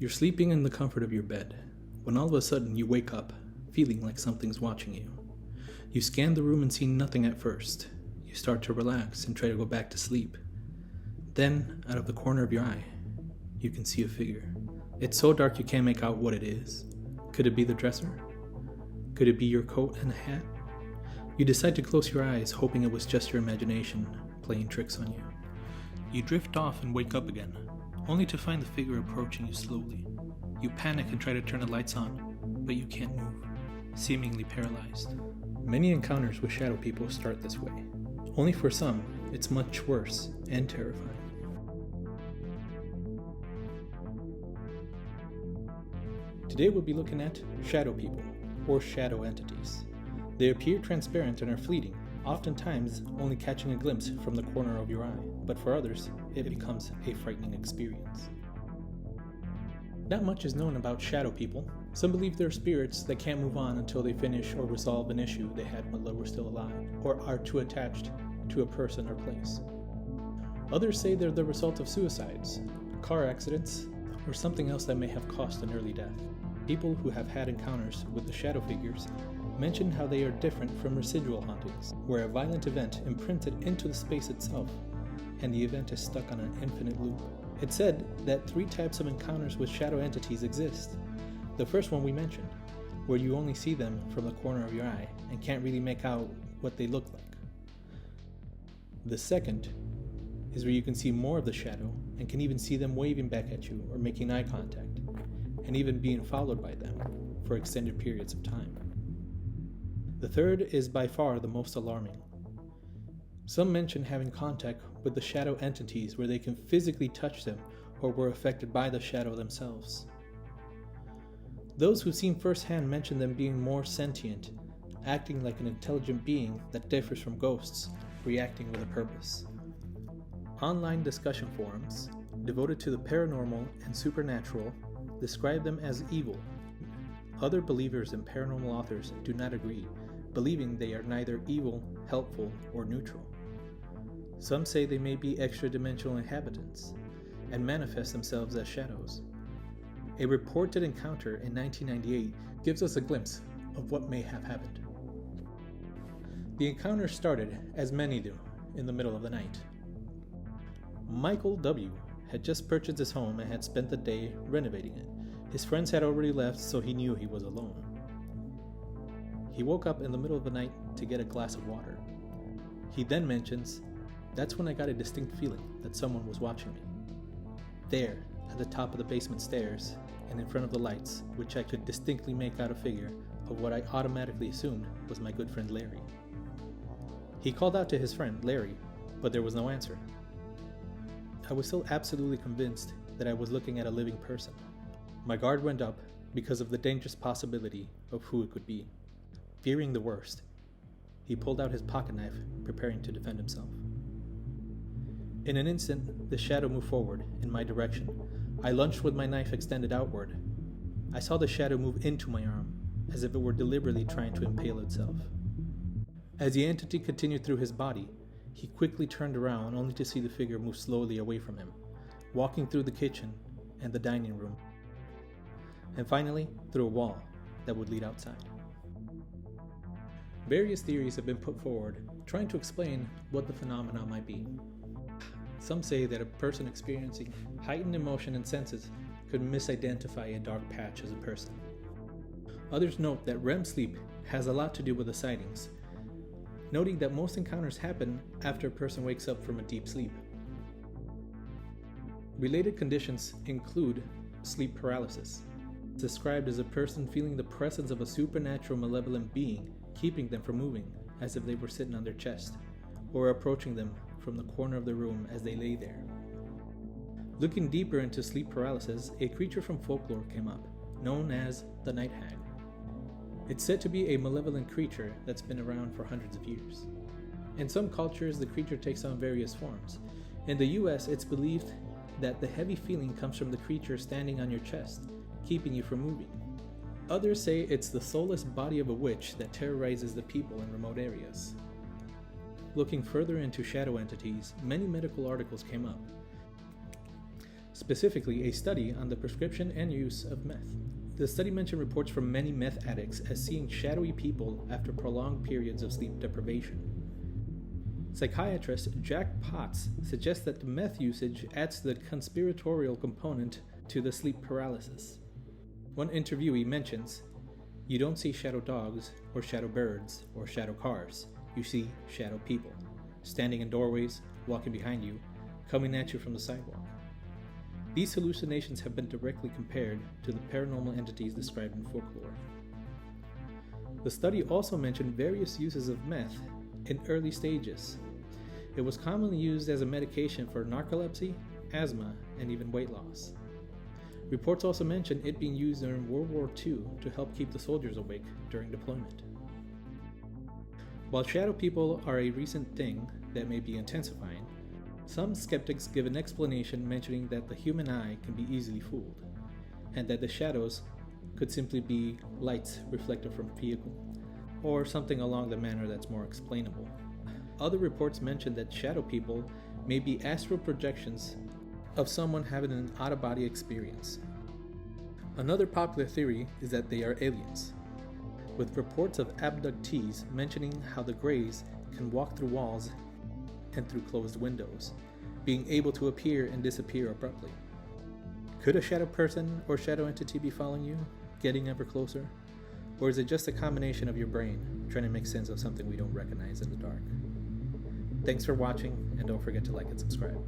You're sleeping in the comfort of your bed, when all of a sudden you wake up, feeling like something's watching you. You scan the room and see nothing at first. You start to relax and try to go back to sleep. Then, out of the corner of your eye, you can see a figure. It's so dark you can't make out what it is. Could it be the dresser? Could it be your coat and a hat? You decide to close your eyes, hoping it was just your imagination playing tricks on you. You drift off and wake up again, only to find the figure approaching you slowly. You panic and try to turn the lights on, but you can't move, seemingly paralyzed. Many encounters with shadow people start this way. Only for some, it's much worse and terrifying. Today we'll be looking at shadow people, or shadow entities. They appear transparent and are fleeting, oftentimes only catching a glimpse from the corner of your eye, but for others, it becomes a frightening experience. Not much is known about shadow people. Some believe they're spirits that can't move on until they finish or resolve an issue they had while they were still alive, or are too attached to a person or place. Others say they're the result of suicides, car accidents, or something else that may have caused an early death. People who have had encounters with the shadow figures mention how they are different from residual hauntings, where a violent event imprinted into the space itself, and the event is stuck on an infinite loop. It's said that 3 types of encounters with shadow entities exist. The first one we mentioned, where you only see them from the corner of your eye and can't really make out what they look like. The second is where you can see more of the shadow and can even see them waving back at you or making eye contact, and even being followed by them for extended periods of time. The third is by far the most alarming. Some mention having contact with the shadow entities where they can physically touch them or were affected by the shadow themselves. Those who've seen firsthand mention them being more sentient, acting like an intelligent being that differs from ghosts, reacting with a purpose. Online discussion forums devoted to the paranormal and supernatural describe them as evil. Other believers and paranormal authors do not agree, believing they are neither evil, helpful, or neutral. Some say they may be extra-dimensional inhabitants and manifest themselves as shadows. A reported encounter in 1998 gives us a glimpse of what may have happened. The encounter started, as many do, in the middle of the night. Michael W. had just purchased his home and had spent the day renovating it. His friends had already left, so he knew he was alone. He woke up in the middle of the night to get a glass of water. He then mentions, "That's when I got a distinct feeling that someone was watching me. There, at the top of the basement stairs, and in front of the lights, which I could distinctly make out a figure of what I automatically assumed was my good friend Larry." He called out to his friend, Larry, but there was no answer. I was still absolutely convinced that I was looking at a living person. My guard went up because of the dangerous possibility of who it could be. Fearing the worst, he pulled out his pocket knife, preparing to defend himself. In an instant, the shadow moved forward in my direction. I lunged with my knife extended outward. I saw the shadow move into my arm, as if it were deliberately trying to impale itself. As the entity continued through his body, he quickly turned around only to see the figure move slowly away from him, walking through the kitchen and the dining room, and finally through a wall that would lead outside. Various theories have been put forward trying to explain what the phenomenon might be. Some say that a person experiencing heightened emotion and senses could misidentify a dark patch as a person. Others note that REM sleep has a lot to do with the sightings, noting that most encounters happen after a person wakes up from a deep sleep. Related conditions include sleep paralysis, described as a person feeling the presence of a supernatural malevolent being keeping them from moving, as if they were sitting on their chest, or approaching them from the corner of the room as they lay there. Looking deeper into sleep paralysis, a creature from folklore came up, known as the night hag. It's said to be a malevolent creature that's been around for hundreds of years. In some cultures, the creature takes on various forms. In the US, it's believed that the heavy feeling comes from the creature standing on your chest, keeping you from moving. Others say it's the soulless body of a witch that terrorizes the people in remote areas. Looking further into shadow entities, many medical articles came up. specifically a study on the prescription and use of meth. The study mentioned reports from many meth addicts as seeing shadowy people after prolonged periods of sleep deprivation. Psychiatrist Jack Potts suggests that the meth usage adds the conspiratorial component to the sleep paralysis. One interviewee mentions, "You don't see shadow dogs, or shadow birds, or shadow cars. You see shadow people, standing in doorways, walking behind you, coming at you from the sidewalk." These hallucinations have been directly compared to the paranormal entities described in folklore. The study also mentioned various uses of meth in early stages. It was commonly used as a medication for narcolepsy, asthma, and even weight loss. Reports also mention it being used during World War II to help keep the soldiers awake during deployment. While shadow people are a recent thing that may be intensifying, some skeptics give an explanation mentioning that the human eye can be easily fooled, and that the shadows could simply be lights reflected from a vehicle, or something along the manner that's more explainable. Other reports mention that shadow people may be astral projections of someone having an out-of-body experience. Another popular theory is that they are aliens, with reports of abductees mentioning how the Greys can walk through walls and through closed windows, being able to appear and disappear abruptly. Could a shadow person or shadow entity be following you, getting ever closer? Or is it just a combination of your brain trying to make sense of something we don't recognize in the dark? Thanks for watching, and don't forget to like and subscribe.